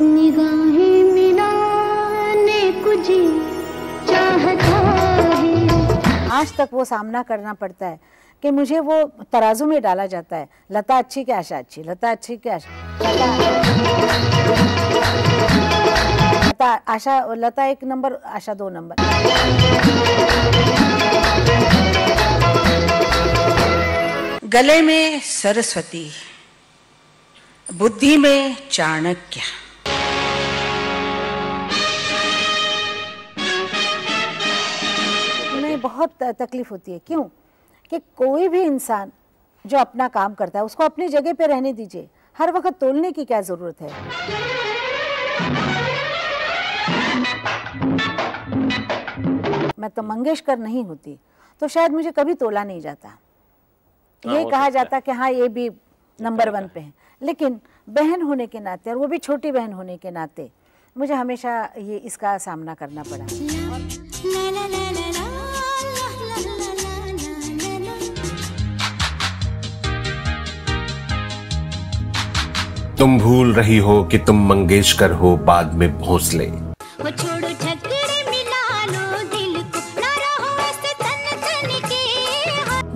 निगाहें मिलाने कुछ चाहता है। आज तक वो सामना करना पड़ता है कि मुझे वो तराजू में डाला जाता है, लता अच्छी कि आशा अच्छी, लता अच्छी कि लता 1 नंबर, आशा 2 नंबर। गले में सरस्वती, बुद्धि में चाणक्य। उन्हें बहुत तकलीफ होती है। क्यों? कि कोई भी इंसान जो अपना काम करता है उसको अपनी जगह पे रहने दीजिए। हर वक्त तोलने की क्या जरूरत है? मैं तो मंगेशकर नहीं होती तो शायद मुझे कभी तोला नहीं जाता। ये कहा जाता कि हाँ ये भी नंबर 1 पे है, लेकिन बहन होने के नाते और वो भी छोटी बहन होने के नाते मुझे हमेशा ये इसका सामना करना पड़ा। तुम भूल रही हो कि तुम मंगेशकर हो, बाद में भोंसले।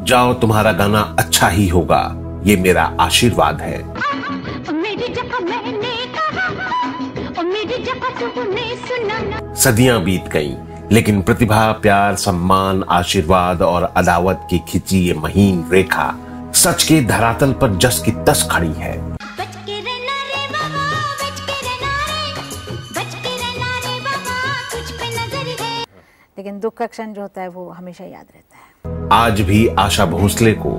जाओ, तुम्हारा गाना अच्छा ही होगा, ये मेरा आशीर्वाद है। सदियां बीत गईं, लेकिन प्रतिभा, प्यार, सम्मान, आशीर्वाद और अदावत की खिंची ये महीन रेखा सच के धरातल पर जस की तस खड़ी है। लेकिन दुख का क्षण जो होता है वो हमेशा याद रहता है। आज भी आशा भोसले को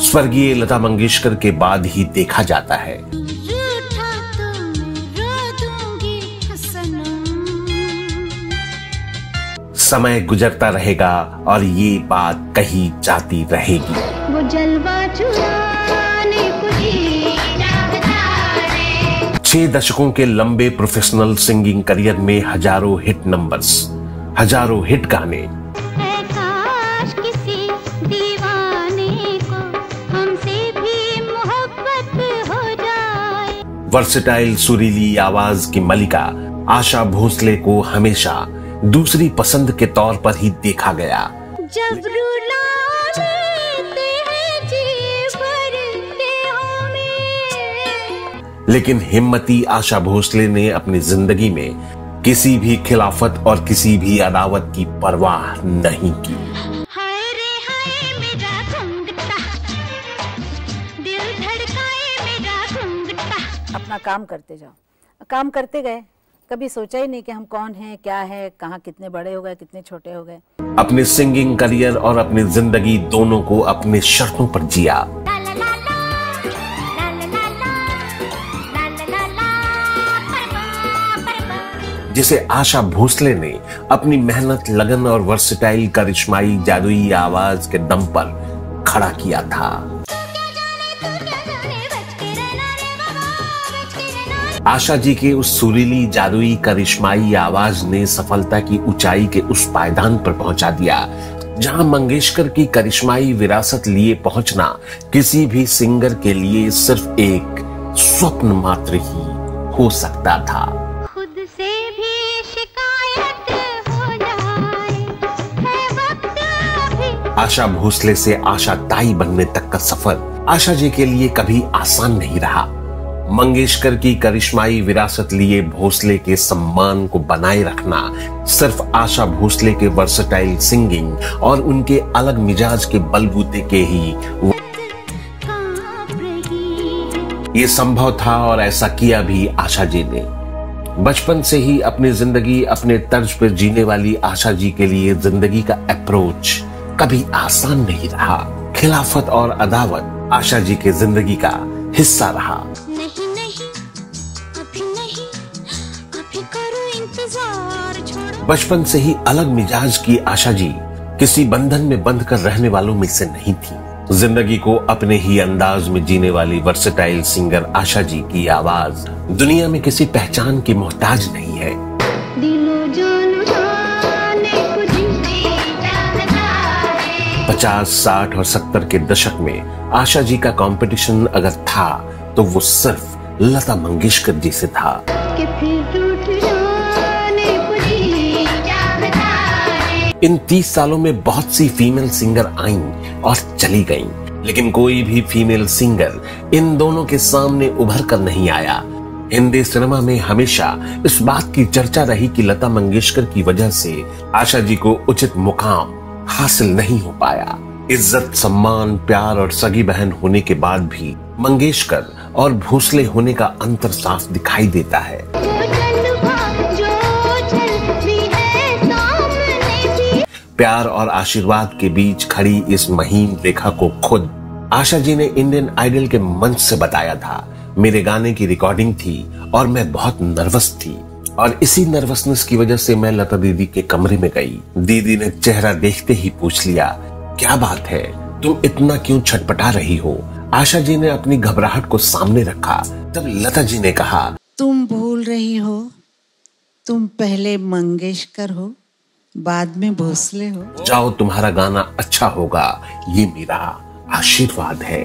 स्वर्गीय लता मंगेशकर के बाद ही देखा जाता है। समय गुजरता रहेगा और ये बात कही जाती रहेगी। वो जलवा चुराने कुछ चाहता है। 6 दशकों के लंबे प्रोफेशनल सिंगिंग करियर में हजारों हिट नंबर्स, हजारों हिट गाने। काश किसी दीवाने को हमसे भी मोहब्बत हो जाए। वर्सेटाइल सुरीली आवाज की मलिका आशा भोसले को हमेशा दूसरी पसंद के तौर पर ही देखा गया। जब रुला देते हैं जी भरते हमें। लेकिन हिम्मती आशा भोसले ने अपनी जिंदगी में किसी भी खिलाफत और किसी भी अदावत की परवाह नहीं की। हाय रे हाय मेरा घुंघटा, दिल धड़काए मेरा घुंघटा। अपना काम करते जाओ, काम करते गए, कभी सोचा ही नहीं कि हम कौन हैं, क्या है, कहाँ कितने बड़े हो गए, कितने छोटे हो गए। अपने सिंगिंग करियर और अपनी जिंदगी दोनों को अपने शर्तों पर जिया। जिसे आशा भोसले ने अपनी मेहनत, लगन और वर्सेटाइल करिश्माई जादुई आवाज के दम पर खड़ा किया था। आशा जी के उस सुरीली जादुई करिश्माई आवाज ने सफलता की ऊंचाई के उस पायदान पर पहुंचा दिया जहां मंगेशकर की करिश्माई विरासत लिए पहुंचना किसी भी सिंगर के लिए सिर्फ एक स्वप्न मात्र ही हो सकता था। खुद से भी शिकायत हो जाए है वक्त अभी। आशा भोसले से आशा ताई बनने तक का सफर आशा जी के लिए कभी आसान नहीं रहा। मंगेशकर की करिश्माई विरासत लिए भोसले के सम्मान को बनाए रखना सिर्फ आशा भोसले के वर्सेटाइल सिंगिंग और उनके अलग मिजाज के बलबूते के ही ये संभव था और ऐसा किया भी आशा जी ने। बचपन से ही अपनी जिंदगी अपने तर्ज पर जीने वाली आशा जी के लिए जिंदगी का अप्रोच कभी आसान नहीं रहा। खिलाफत और अदावत आशा जी के जिंदगी का हिस्सा रहा। बचपन से ही अलग मिजाज की आशा जी किसी बंधन में बंध कर रहने वालों में से नहीं थी। जिंदगी को अपने ही अंदाज में जीने वाली वर्सेटाइल सिंगर आशा जी की आवाज दुनिया में किसी पहचान की मोहताज नहीं है। 50, 60 और 70 के दशक में आशा जी का कंपटीशन अगर था तो वो सिर्फ लता मंगेशकर जी से था। कि फिर रूठ जाने बुझी चाहता है। इन 30 सालों में बहुत सी फीमेल सिंगर आईं और चली गईं, लेकिन कोई भी फीमेल सिंगर इन दोनों के सामने उभर कर नहीं आया। हिंदी सिनेमा में हमेशा इस बात की चर्चा रही कि लता मंगेशकर की वजह से आशा जी को उचित मुकाम हासिल नहीं हो पाया। इज्जत, सम्मान, प्यार और सगी बहन होने के बाद भी मंगेशकर और भोसले होने का अंतर साफ दिखाई देता है। प्यार और आशीर्वाद के बीच खड़ी इस महीन रेखा को खुद आशा जी ने इंडियन आइडल के मंच से बताया था, मेरे गाने की रिकॉर्डिंग थी और मैं बहुत नर्वस थी और इसी नर्वसनेस की वजह से मैं लता दीदी के कमरे में गई। दीदी ने चेहरा देखते ही पूछ लिया, क्या बात है, तुम इतना क्यों छटपटा रही हो? आशा जी ने अपनी घबराहट को सामने रखा। तब लता जी ने कहा, तुम भूल रही हो, तुम पहले मंगेशकर हो, बाद में भोसले हो। जाओ, तुम्हारा गाना अच्छा होगा, ये मेरा आशीर्वाद है।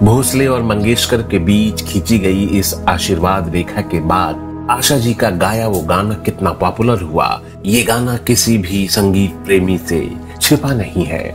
भोसले और मंगेशकर के बीच खींची गई इस आशीर्वाद रेखा के बाद आशा जी का गाया वो गाना कितना पॉपुलर हुआ, ये गाना किसी भी संगीत प्रेमी से छिपा नहीं है।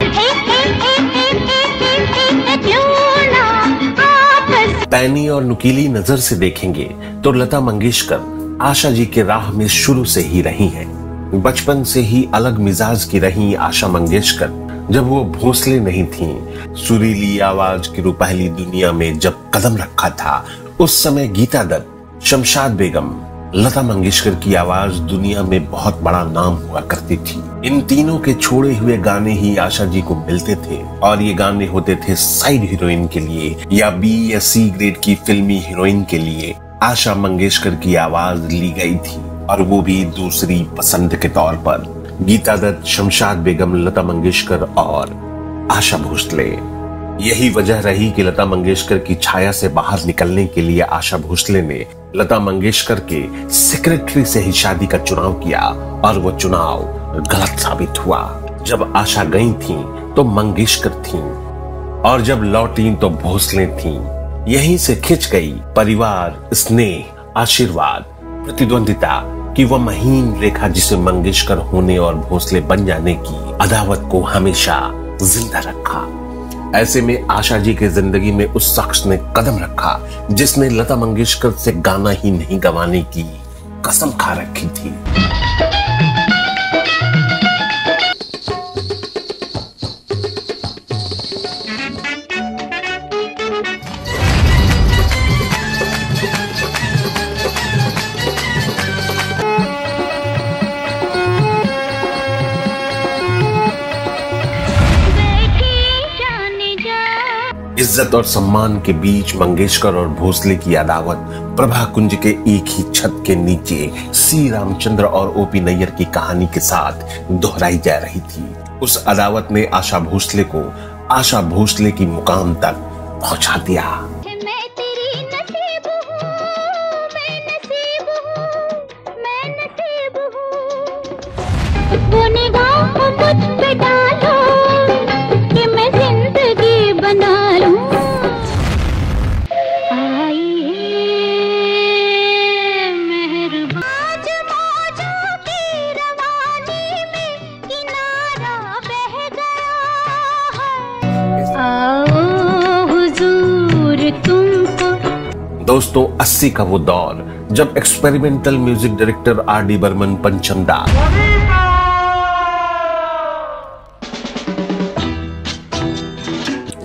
पैनी और नुकीली नजर से देखेंगे तो लता मंगेशकर आशा जी के राह में शुरू से ही रही हैं। बचपन से ही अलग मिजाज की रही आशा मंगेशकर जब वो भोसले नहीं थीं, सुरीली आवाज की रूपहली दुनिया में जब कदम रखा था, उस समय गीता दत्त, शमशाद बेगम, लता मंगेशकर की आवाज दुनिया में बहुत बड़ा नाम हुआ करती थी। इन तीनों के छोड़े हुए गाने ही आशा जी को मिलते थे और ये गाने होते थे साइड हीरोइन के लिए या बी या सी ग्रेड की फिल्मी हीरोइन के लिए। आशा मंगेशकर की आवाज ली गई थी और वो भी दूसरी पसंद के तौर पर। गीता दत्त, शमशाद बेगम, लता मंगेशकर और आशा भोसले। यही वजह रही कि लता मंगेशकर की छाया से बाहर निकलने के लिए आशा भोसले ने लता मंगेशकर के सेक्रेटरी से ही शादी का चुनाव किया और वो चुनाव गलत साबित हुआ। जब आशा गई थीं तो मंगेशकर थीं और जब लौटी तो भोसले थीं। यहीं से खिंच गई परिवार, स्नेह, आशीर्वाद, प्रतिद्वंदिता कि वह महीन रेखा जिसे मंगेशकर होने और भोसले बन जाने की अदावत को हमेशा जिंदा रखा। ऐसे में आशा जी के जिंदगी में उस शख्स ने कदम रखा जिसने लता मंगेशकर से गाना ही नहीं गवाने की कसम खा रखी थी। इज्जत और सम्मान के बीच मंगेशकर और भोसले की अदावत प्रभा कुंज के एक ही छत के नीचे सी रामचंद्र और ओपी नैयर की कहानी के साथ दोहराई जा रही थी। उस अदावत ने आशा भोसले को आशा भोसले की मुकाम तक पहुंचा दिया। दोस्तों, 80 का वो दौर जब experimental music director R D. Burman Panchamda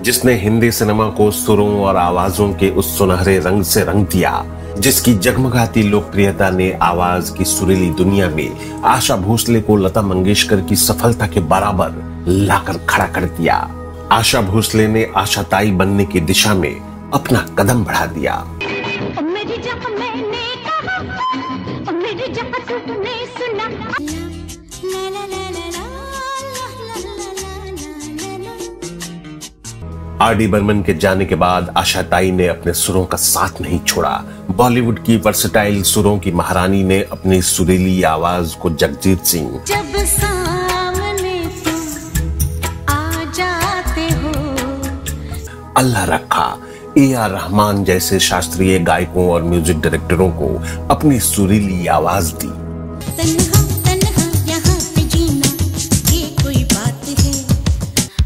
जिसने हिंदी सिनेमा को सुरों और आवाजों के उस सुनहरे रंग से रंग दिया, जिसकी जगमगाती लोकप्रियता ने आवाज की सुरीली दुनिया में आशा भोसले को लता मंगेशकर की सफलता के बराबर लाकर खड़ा कर दिया। आशा भोसले ने आशा ताई बनने की दिशा में अपना कदम बढ़ा दिया। आर.डी. बर्मन के जाने के बाद आशा ताई ने अपने सुरों का साथ नहीं छोड़ा। बॉलीवुड की वर्सेटाइल सुरों की महारानी ने अपनी सुरीली आवाज को जगजीत सिंह, जब सामने तुम आ जाते हो, अल्लाह रखा, A.R. रहमान जैसे शास्त्रीय गायकों और म्यूजिक डायरेक्टरों को अपनी सुरीली आवाज दी। तन्हा तन्हा यहाँ पे जीना ये कोई बात है,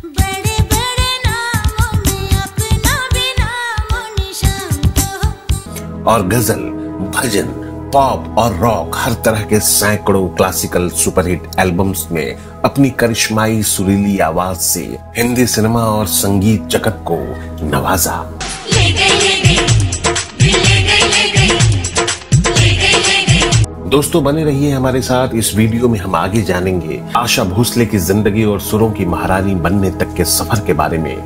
बड़े बड़े नामों में अपना भी नामो निशान तो। और गजल, भजन, पॉप और रॉक हर तरह के सैकड़ों क्लासिकल सुपरहिट एल्बम्स में अपनी करिश्माई सुरीली आवाज से हिंदी सिनेमा और संगीत जगत को नवाजा। दोस्तों बने रहिए हमारे साथ। इस वीडियो में हम आगे जानेंगे आशा भोसले की जिंदगी और सुरों की महारानी बनने तक के सफर के बारे में।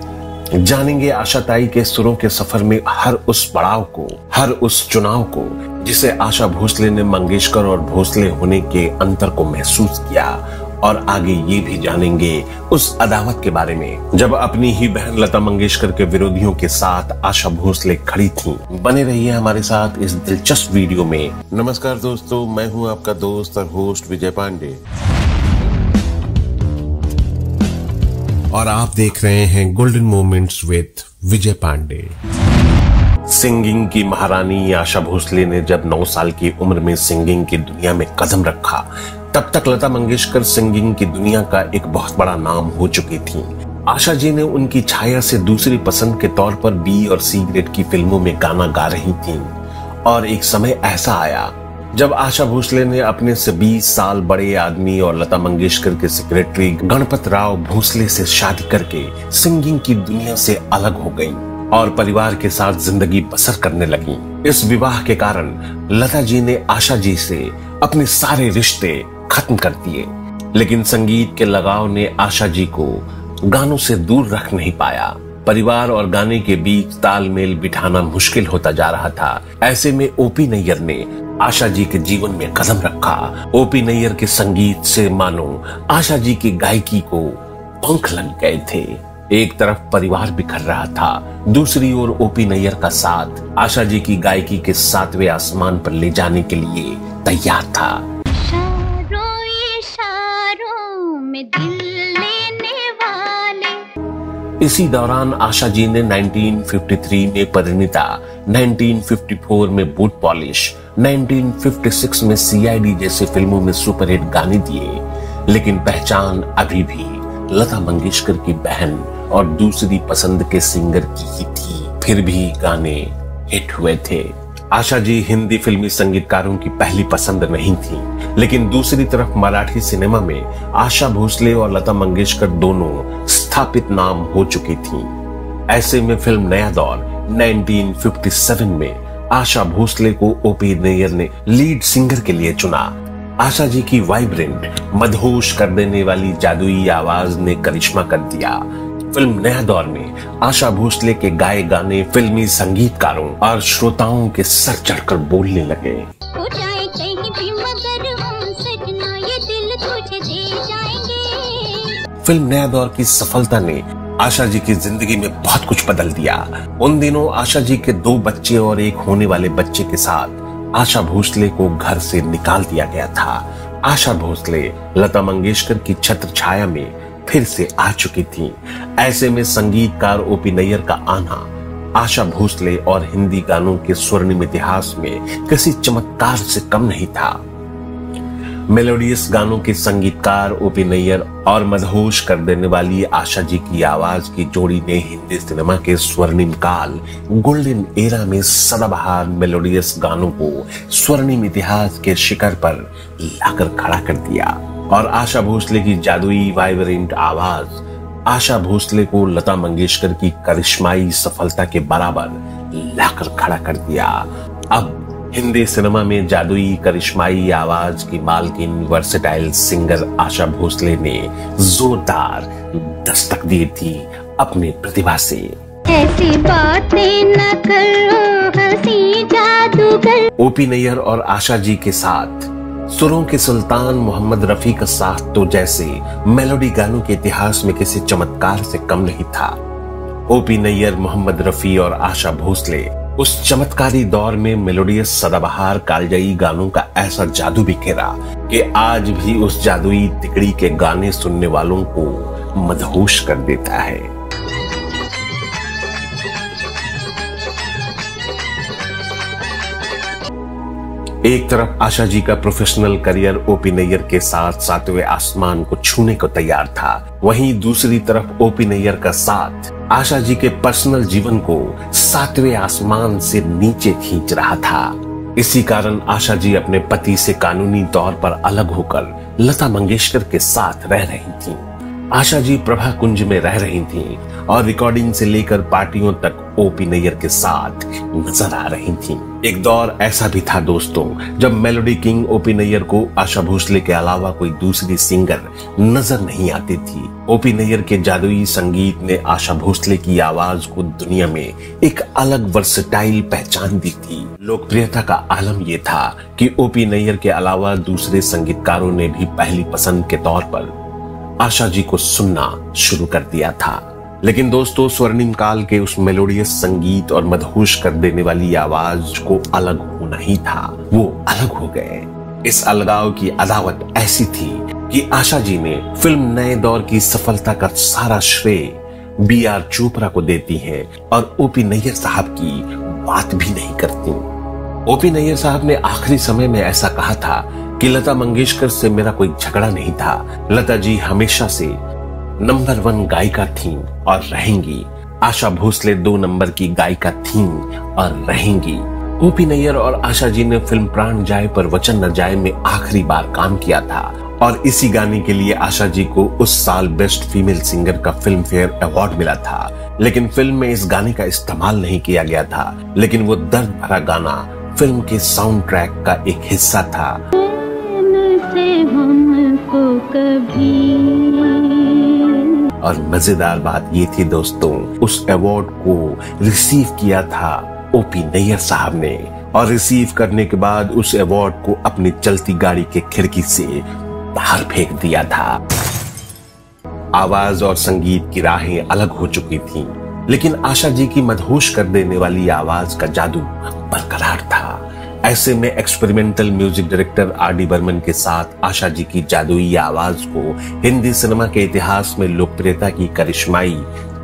जानेंगे आशा ताई के सुरों के सफर में हर उस पड़ाव को, हर उस चुनाव को जिसे आशा भोसले ने मंगेशकर और भोसले होने के अंतर को महसूस किया। और आगे ये भी जानेंगे उस अदावत के बारे में जब अपनी ही बहन लता मंगेशकर के विरोधियों के साथ आशा भोसले खड़ी थीं। बने रहिए हमारे साथ इस दिलचस्प वीडियो में। नमस्कार दोस्तों, मैं हूं आपका दोस्त और होस्ट विजय पांडे और आप देख रहे हैं golden moments with Vijay Pandey. Singing की महारानी आशा भोसले ने जब 9 साल की उम्र में सिंगिंग की दुनिया में कदम रखा, तब तक लता मंगेशकर सिंगिंग की दुनिया का एक बहुत बड़ा नाम हो चुकी थीं। आशा जी ने उनकी छाया से दूसरी पसंद के तौर पर बी और सी ग्रेड की फिल्मों में गाना गा रही थीं। और एक समय ऐसा आया जब आशा भोसले ने अपने से 20 साल बड़े आदमी और लता मंगेशकर के सेक्रेटरी गणपत राव भोसले से शादी करके सिंगिंग की दुनिया से अलग हो गई और परिवार के साथ जिंदगी बसर करने लगी। इस विवाह के कारण लता जी ने आशा जी से अपने सारे रिश्ते खत्म कर दिए, लेकिन संगीत के लगाव ने आशा जी को गानों से दूर रख नहीं पाया। परिवार और गाने के बीच तालमेल बिठाना मुश्किल होता जा रहा था। ऐसे में ओपी नैयर ने आशा जी के जीवन में कदम रखा। ओपी नैयर के संगीत से मानो आशा जी की गायकी को पंख लग गए थे। एक तरफ परिवार बिखर रहा था, दूसरी ओर ओपी नैयर का साथ आशा जी की गायकी के 7वें आसमान पर ले जाने के लिए तैयार था। इशारों में दिल लेने वाले। इसी दौरान आशा जी ने 1953 में परिणीता, 1954 में बूट पॉलिश, 1956 में CID जैसे फिल्मों में सुपरहिट गाने दिए, लेकिन पहचान अभी भी लता मंगेशकर की बहन और दूसरी पसंद के सिंगर की ही थी। फिर भी गाने हिट हुए थे। आशा जी हिंदी फिल्मी संगीतकारों की पहली पसंद नहीं थी, लेकिन दूसरी तरफ मराठी सिनेमा में आशा भोसले और लता मंगेशकर दोनों स्थापित नाम हो चुकी थीं। ऐसे में फिल्म नया दौर 1957 में आशा भोसले को ओपी नैयर ने लीड सिंगर के लिए चुना। आशा जी की वाइब्रेंट, मदहोश कर देने वाली जादुई आवाज ने करिश्मा कर दिया। फिल्म नया दौर में आशा भोसले के गाए गाने फिल्मी संगीतकारों और श्रोताओं के सर चढ़कर बोलने लगे। हो जाए कहीं भी मगर हम सजना ये दिल तुझे दे जाएंगे। फिल्म नया दौर की सफलता ने आशा जी की जिंदगी में बहुत कुछ बदल दिया। उन दिनों आशा जी के 2 बच्चे और एक होने वाले बच्चे के साथ आशा भोसले को घर से निकाल दिया गया था। आशा भोसले लता मंगेशकर की छत्र छाया में फिर से आ चुकी थी। ऐसे में संगीतकार ओपी नैयर का आना आशा भोसले और हिंदी गानों के स्वर्णिम इतिहास में किसी चमत्कार से कम नहीं था। मेलोडियस गानों के संगीतकार ओपी नैयर और मदहोश कर देने वाली आशा जी की आवाज की जोड़ी ने हिंदी सिनेमा के स्वर्णिम काल गोल्डन एरा में सदाबहार मेलोडियस गानों को स्वर्णिम इतिहास के शिखर पर लाकर खड़ा कर दिया। और आशा भोसले की जादुई वाइब्रेंट आवाज आशा भोसले को लता मंगेशकर की करिश्माई सफलता के बराबर लाकर खड़ा कर दिया। अब हिंदी सिनेमा में जादुई करिश्माई आवाज की मालकिन वर्सेटाइल सिंगर आशा भोसले ने जोरदार दस्तक दी थी अपनी प्रतिभा से। ऐसी बातें न करो हंसी जादूगर। ओपी नैयर और आशा जी के साथ सुरों के सुल्तान मोहम्मद रफी का साथ तो जैसे मेलोडी गानों के इतिहास में किसी चमत्कार से कम नहीं था। ओपी नैयर, मोहम्मद रफी और आशा भोसले उस चमत्कारी दौर में मेलोडियस सदाबहार कालजयी गानों का ऐसा जादू बिखेरा कि आज भी उस जादुई तिकड़ी के गाने सुनने वालों को मदहोश कर देता है। एक तरफ आशा जी का प्रोफेशनल करियर ओपी नैयर के साथ सातवें आसमान को छूने को तैयार था, वहीं दूसरी तरफ ओपी नैयर का साथ आशा जी के पर्सनल जीवन को सातवें आसमान से नीचे खींच रहा था। इसी कारण आशा जी अपने पति से कानूनी तौर पर अलग होकर लता मंगेशकर के साथ रह रही थीं। आशा जी प्रभा कुंज में रह रही थीं और रिकॉर्डिंग से लेकर पार्टियों तक ओपी नैयर के साथ नजर आ रही थीं। एक दौर ऐसा भी था दोस्तों, जब मेलोडी किंग ओपी नैयर को आशा भोसले के अलावा कोई दूसरी सिंगर नजर नहीं आती थी। ओपी नैयर के जादुई संगीत ने आशा भोसले की आवाज को दुनिया में एक अलग वर्सेटाइल पहचान दी थी। लोकप्रियता का आलम यह था कि ओपी नैयर के अलावा दूसरे संगीतकारों ने भी पहली पसंद के तौर पर आशा जी को सुनना शुरू कर दिया था। लेकिन दोस्तों, स्वर्णिम काल के उस मेलोडियस संगीत और मदहोश कर देने वाली आवाज को अलग होना ही था। वो अलग हो गए। इस अलगाव की अदावत ऐसी थी कि आशा जी ने फिल्म नए दौर की सफलता का सारा श्रेय B.R. चोपड़ा को देती हैं और ओपी नैयर साहब की बात भी नहीं करती। ओपी नैयर साहब ने आखिरी समय में ऐसा कहा था कि लता मंगेशकर से मेरा कोई झगड़ा नहीं था। लता जी हमेशा से नंबर 1 गायिका थीं और रहेंगी। आशा भोसले 2 नंबर की गायिका थीं और रहेंगी। ओपी नैयर और आशा जी ने फिल्म प्राण जाए पर वचन न जाए में आखिरी बार काम किया था और इसी गाने के लिए आशा जी को उस साल बेस्ट फीमेल सिंगर का फिल्म फेयर अवार्ड मिला था। लेकिन फिल्म में इस गाने का इस्तेमाल नहीं किया गया था, लेकिन वो दर्द भरा गाना फिल्म के साउंड ट्रैक का एक हिस्सा था। और मजेदार बात ये थी दोस्तों, उस अवार्ड को रिसीव किया था ओपी नैयर साहब ने और रिसीव करने के बाद उस अवार्ड को अपनी चलती गाड़ी के खिड़की से बाहर फेंक दिया था। आवाज और संगीत की राहें अलग हो चुकी थीं, लेकिन आशा जी की मदहोश कर देने वाली आवाज का जादू बरकरार था। ऐसे में experimental music director R.D. Burman के साथ आशा जी की जादुई आवाज को हिंदी सिनेमा के इतिहास में लोकप्रियता की करिश्माई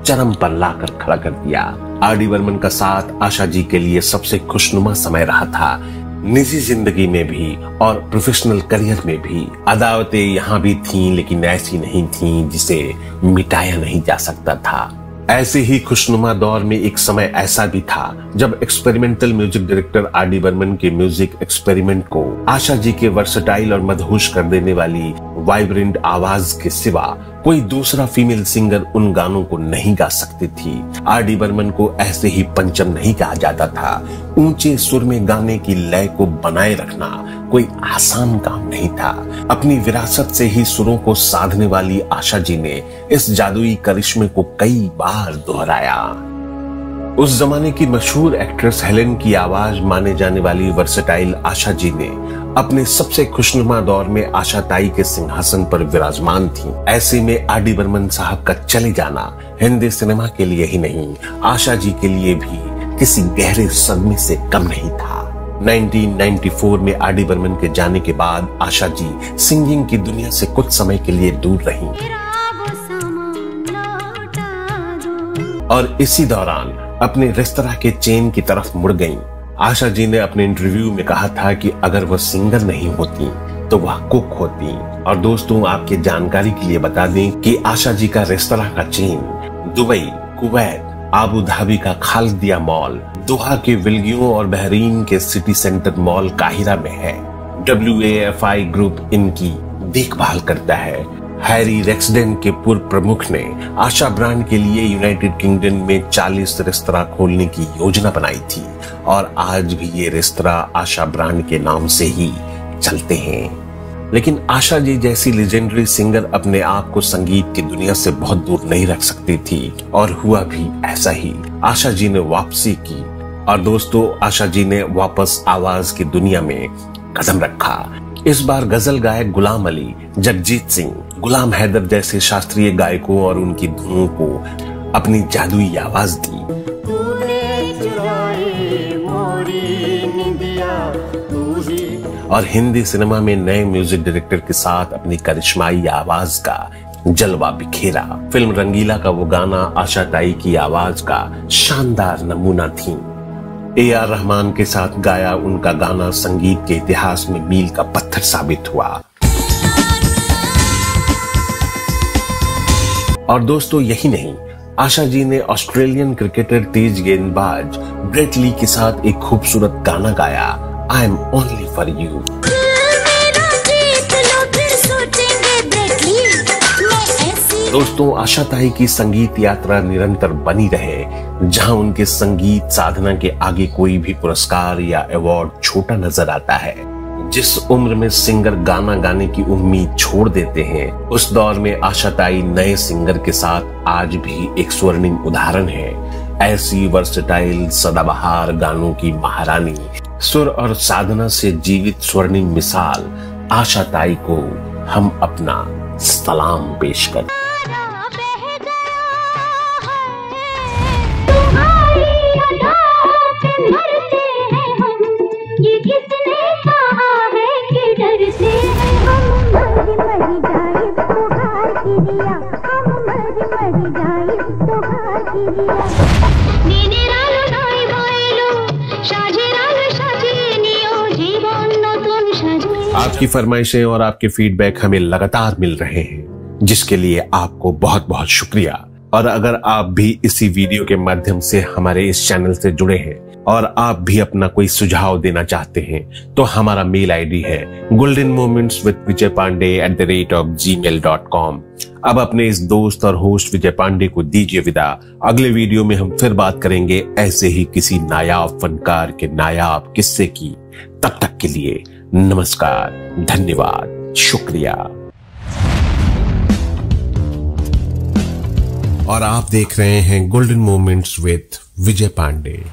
चरम पर लाकर खड़ा कर दिया। R.D. बर्मन का साथ आशा जी के लिए सबसे खुशनुमा समय रहा था, निजी जिंदगी में भी और प्रोफेशनल करियर में भी। अदावतें यहाँ भी थीं, लेकिन ऐसी नहीं थीं जिसे मिटाया नहीं जा सकता था। ऐसे ही खुशनुमा दौर में एक समय ऐसा भी था जब experimental music director R.D. Burman के म्यूजिक एक्सपेरिमेंट को आशा जी के वर्सेटाइल और मदहोश कर देने वाली वाइब्रेंट आवाज के सिवा कोई दूसरा फीमेल सिंगर उन गानों को नहीं गा सकती थी। R.D. बर्मन को ऐसे ही पंचम नहीं कहा जाता था। ऊंचे सुर में गाने की लय को बनाए रखना कोई आसान काम नहीं था। अपनी विरासत से ही सुरों को साधने वाली आशा जी ने इस जादुई करिश्मे को कई बार दोहराया। उस जमाने की मशहूर एक्ट्रेस हेलेन की आवाज माने जाने वाली वर्सेटाइल आशा जी ने अपने सबसे खुशनुमा दौर में आशा ताई के सिंहासन पर विराजमान थी। ऐसे में R.D. बर्मन साहब का चले जाना हिंदी सिनेमा के लिए ही नहीं, आशा जी के लिए भी किसी गहरे सदमे से कम नहीं था। 1994 में R.D. बर्मन के जाने के बाद आशा जी सिंगिंग की दुनिया से कुछ समय के लिए दूर रहीं और इसी दौरान अपने रेस्तरां के चेन की तरफ मुड़ गईं। आशा जी ने अपने इंटरव्यू में कहा था कि अगर वह सिंगर नहीं होती तो वह कुक होती। और दोस्तों, आपके जानकारी के लिए बता दें कि आशा जी का रेस्तरां का chain Dubai, Kuwait, Abu Dhabi का खालिदिया मॉल, दोहा के विल्गियों और बहरीन के सिटी सेंटर मॉल काहिरा में है। WAFI ग्रुप इनकी देखभाल करता है। हैरी रेक्सडेन के पूर्व प्रमुख ने आशा ब्रांड के लिए यूनाइटेड किंगडम में 40 रेस्तरां खोलने की योजना बनाई थी और आज भी ये रेस्तरां आशा ब्रांड के नाम से ही चलते हैं। लेकिन आशा जी जैसी लेजेंडरी सिंगर अपने आप को संगीत की दुनिया से बहुत दूर नहीं रख सकती थी और हुआ भी ऐसा ही। आशा जी ने वापसी की और दोस्तों, आशा जी ने वापस आवाज की दुनिया में कदम रखा। इस बार गजल गायक गुलाम अली, जगजीत सिंह, गुलाम हैदर जैसे शास्त्रीय गायकों और उनकी धुनों को अपनी जादुई आवाज दी। और हिंदी सिनेमा में नए म्यूजिक डायरेक्टर के साथ अपनी करिश्माई आवाज का जलवा बिखेरा। फिल्म रंगीला का वो गाना आशा ताई की आवाज का शानदार नमूना थी। A.R. रहमान के साथ गाया उनका गाना संगीत के इतिहास में मील का पत्थर साबित हुआ। और दोस्तों यही नहीं, आशा जी ने ऑस्ट्रेलियन क्रिकेटर तेज गेंदबाज ब्रेट ली के साथ एक खूबसूरत गाना गाया, I am only for you. दोस्तों आशा ताई की संगीत यात्रा निरंतर बनी रहे, जहां उनके संगीत साधना के आगे कोई भी पुरस्कार या अवार्ड छोटा नजर आता है। जिस उम्र में सिंगर गाना गाने की उम्मीद छोड़ देते हैं, उस दौर में आशा ताई नए सिंगर के साथ आज भी एक स्वर्णिम उदाहरण है। ऐसी वर्सटाइल सदाबहार गानों की महारानी, सुर और साधना से जीवित स्वर्णिम मिसाल आशा ताई को हम अपना सलाम पेश करते हैं। आपकी फरमाइशें और आपके फीडबैक हमें लगातार मिल रहे हैं, जिसके लिए आपको बहुत बहुत शुक्रिया। और अगर आप भी इसी वीडियो के माध्यम से हमारे इस चैनल से जुड़े हैं और आप भी अपना कोई सुझाव देना चाहते हैं, तो हमारा मेल आईडी है goldenmomentswithvijaypande@gmail.com। अब अपने इस दोस्त और होस्ट विजय पांडे को दीजिए विदा। अगले वीडियो में हम फिर बात करेंगे ऐसे ही किसी नायाब फनकार के नायाब किस्से की। तब तक के लिए नमस्कार, धन्यवाद, शुक्रिया। और आप देख रहे हैं golden moments with Vijay Pandey.